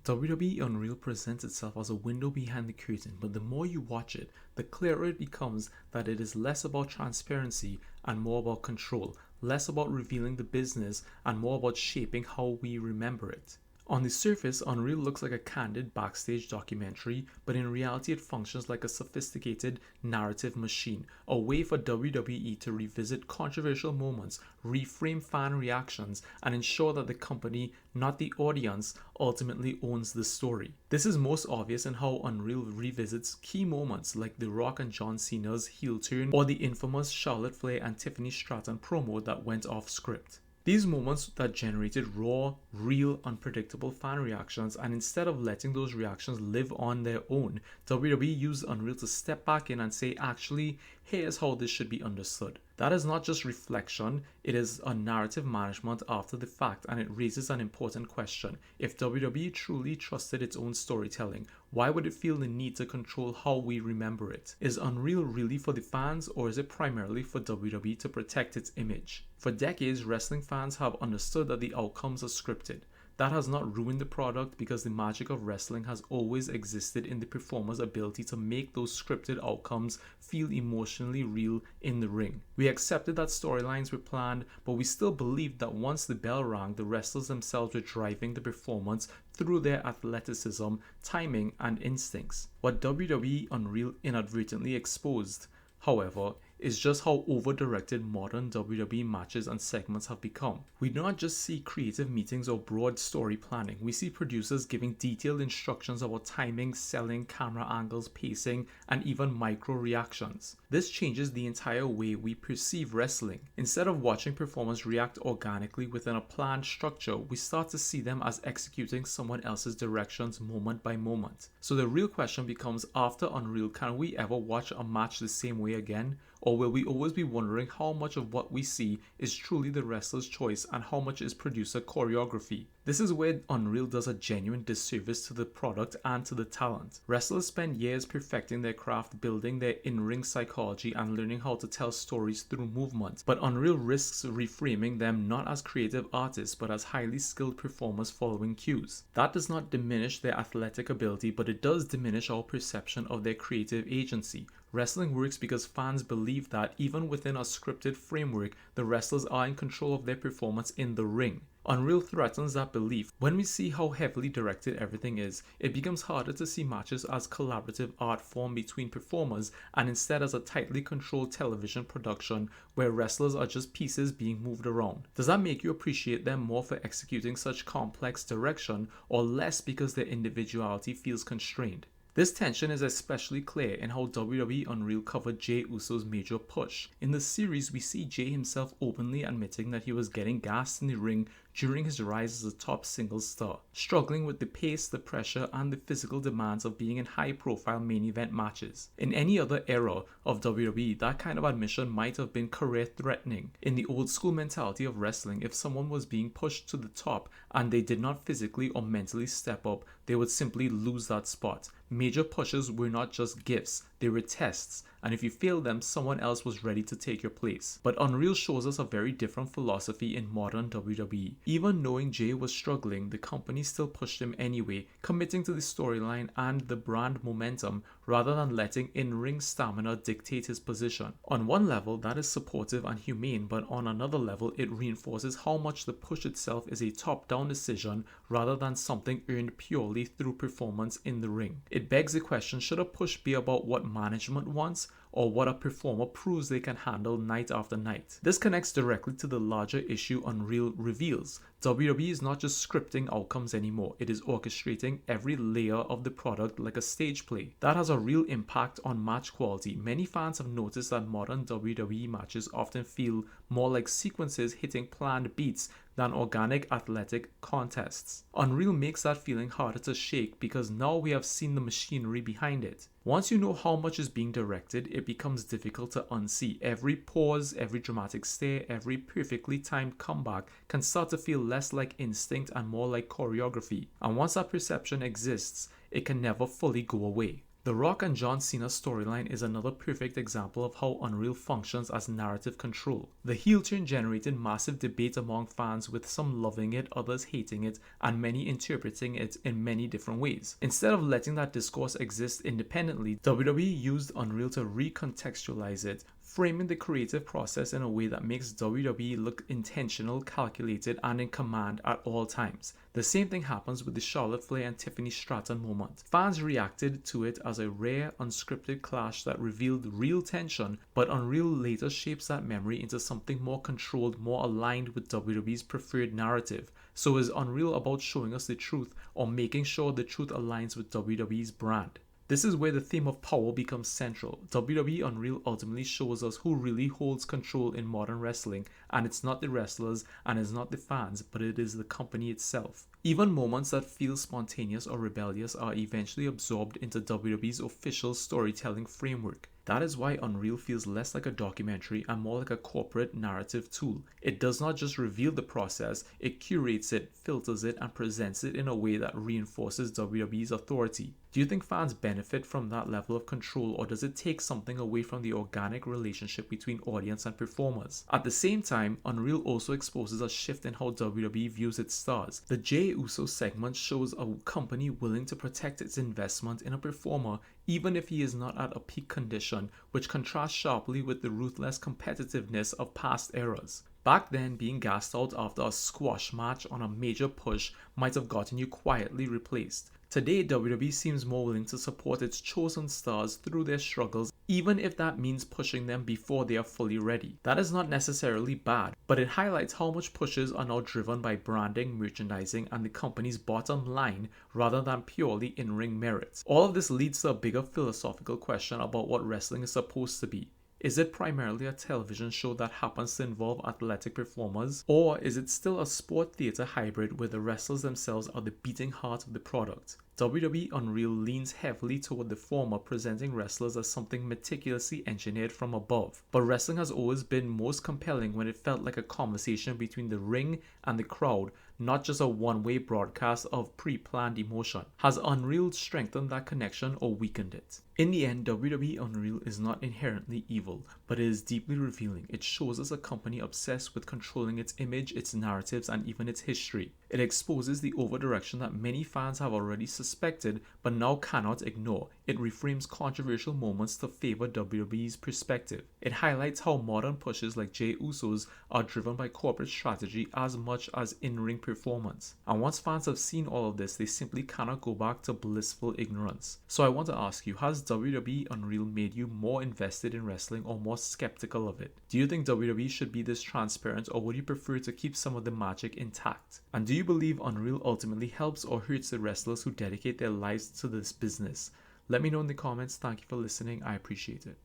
WWE Unreal presents itself as a window behind the curtain, but the more you watch it, the clearer it becomes that it is less about transparency and more about control, less about revealing the business and more about shaping how we remember it. On the surface, Unreal looks like a candid backstage documentary, but in reality it functions like a sophisticated narrative machine, a way for WWE to revisit controversial moments, reframe fan reactions, and ensure that the company, not the audience, ultimately owns the story. This is most obvious in how Unreal revisits key moments like The Rock and John Cena's heel turn or the infamous Charlotte Flair and Tiffany Stratton promo that went off script. These moments that generated raw, real, unpredictable fan reactions, and instead of letting those reactions live on their own, WWE used Unreal to step back in and say, actually, here's how this should be understood. That is not just reflection, it is a narrative management after the fact, and it raises an important question. If WWE truly trusted its own storytelling, why would it feel the need to control how we remember it? Is Unreal really for the fans, or is it primarily for WWE to protect its image? For decades, wrestling fans have understood that the outcomes are scripted. That has not ruined the product because the magic of wrestling has always existed in the performer's ability to make those scripted outcomes feel emotionally real in the ring. We accepted that storylines were planned, but we still believed that once the bell rang, the wrestlers themselves were driving the performance through their athleticism, timing, and instincts. What WWE Unreal inadvertently exposed, however, is just how over-directed modern WWE matches and segments have become. We do not just see creative meetings or broad story planning, we see producers giving detailed instructions about timing, selling, camera angles, pacing, and even micro reactions. This changes the entire way we perceive wrestling. Instead of watching performers react organically within a planned structure, we start to see them as executing someone else's directions moment by moment. So the real question becomes, after Unreal, can we ever watch a match the same way again? Or will we always be wondering how much of what we see is truly the wrestler's choice and how much is producer choreography? This is where Unreal does a genuine disservice to the product and to the talent. Wrestlers spend years perfecting their craft, building their in-ring psychology, and learning how to tell stories through movement. But Unreal risks reframing them not as creative artists, but as highly skilled performers following cues. That does not diminish their athletic ability, but it does diminish our perception of their creative agency. Wrestling works because fans believe that even within a scripted framework, the wrestlers are in control of their performance in the ring. Unreal threatens that belief. When we see how heavily directed everything is, it becomes harder to see matches as collaborative art form between performers and instead as a tightly controlled television production where wrestlers are just pieces being moved around. Does that make you appreciate them more for executing such complex direction or less because their individuality feels constrained? This tension is especially clear in how WWE Unreal covered Jey Uso's major push. In the series, we see Jey himself openly admitting that he was getting gassed in the ring during his rise as a top singles star, struggling with the pace, the pressure, and the physical demands of being in high-profile main event matches. In any other era of WWE, that kind of admission might have been career-threatening. In the old-school mentality of wrestling, if someone was being pushed to the top and they did not physically or mentally step up, they would simply lose that spot. Major pushes were not just gifts, they were tests, and if you failed them, someone else was ready to take your place. But Unreal shows us a very different philosophy in modern WWE. Even knowing Jey was struggling, the company still pushed him anyway, committing to the storyline and the brand momentum rather than letting in-ring stamina dictate his position. On one level, that is supportive and humane, but on another level, it reinforces how much the push itself is a top-down decision rather than something earned purely through performance in the ring. It begs the question, should a push be about what management wants or what a performer proves they can handle night after night? This connects directly to the larger issue Unreal reveals. WWE is not just scripting outcomes anymore, it is orchestrating every layer of the product like a stage play. That has a real impact on match quality. Many fans have noticed that modern WWE matches often feel more like sequences hitting planned beats than organic athletic contests. Unreal makes that feeling harder to shake because now we have seen the machinery behind it. Once you know how much is being directed, it becomes difficult to unsee. Every pause, every dramatic stare, every perfectly timed comeback can start to feel less like instinct and more like choreography. And once that perception exists, it can never fully go away. The Rock and John Cena storyline is another perfect example of how Unreal functions as narrative control. The heel turn generated massive debate among fans, with some loving it, others hating it, and many interpreting it in many different ways. Instead of letting that discourse exist independently, WWE used Unreal to recontextualize it, framing the creative process in a way that makes WWE look intentional, calculated, and in command at all times. The same thing happens with the Charlotte Flair and Tiffany Stratton moment. Fans reacted to it as a rare, unscripted clash that revealed real tension, but Unreal later shapes that memory into something more controlled, more aligned with WWE's preferred narrative. So is Unreal about showing us the truth, or making sure the truth aligns with WWE's brand? This is where the theme of power becomes central. WWE Unreal ultimately shows us who really holds control in modern wrestling, and it's not the wrestlers and it's not the fans, but it is the company itself. Even moments that feel spontaneous or rebellious are eventually absorbed into WWE's official storytelling framework. That is why Unreal feels less like a documentary and more like a corporate narrative tool. It does not just reveal the process, it curates it, filters it, and presents it in a way that reinforces WWE's authority. Do you think fans benefit from that level of control, or does it take something away from the organic relationship between audience and performers? At the same time, Unreal also exposes a shift in how WWE views its stars. The Jey Uso segment shows a company willing to protect its investment in a performer even if he is not at a peak condition, which contrasts sharply with the ruthless competitiveness of past eras. Back then, being gassed out after a squash match on a major push might have gotten you quietly replaced. Today, WWE seems more willing to support its chosen stars through their struggles, even if that means pushing them before they are fully ready. That is not necessarily bad, but it highlights how much pushes are now driven by branding, merchandising, and the company's bottom line rather than purely in-ring merits. All of this leads to a bigger philosophical question about what wrestling is supposed to be. Is it primarily a television show that happens to involve athletic performers? Or is it still a sport theater hybrid where the wrestlers themselves are the beating heart of the product? WWE Unreal leans heavily toward the former, presenting wrestlers as something meticulously engineered from above. But wrestling has always been most compelling when it felt like a conversation between the ring and the crowd, not just a one-way broadcast of pre-planned emotion. Has Unreal strengthened that connection or weakened it? In the end, WWE Unreal is not inherently evil, but it is deeply revealing. It shows us a company obsessed with controlling its image, its narratives, and even its history. It exposes the over-direction that many fans have already suspected but now cannot ignore. It reframes controversial moments to favor WWE's perspective. It highlights how modern pushes like Jey Uso's are driven by corporate strategy as much as in-ring performance. And once fans have seen all of this, they simply cannot go back to blissful ignorance. So I want to ask you, has WWE Unreal made you more invested in wrestling or more skeptical of it? Do you think WWE should be this transparent, or would you prefer to keep some of the magic intact? And do you believe Unreal ultimately helps or hurts the wrestlers who dedicate their lives to this business? Let me know in the comments. Thank you for listening. I appreciate it.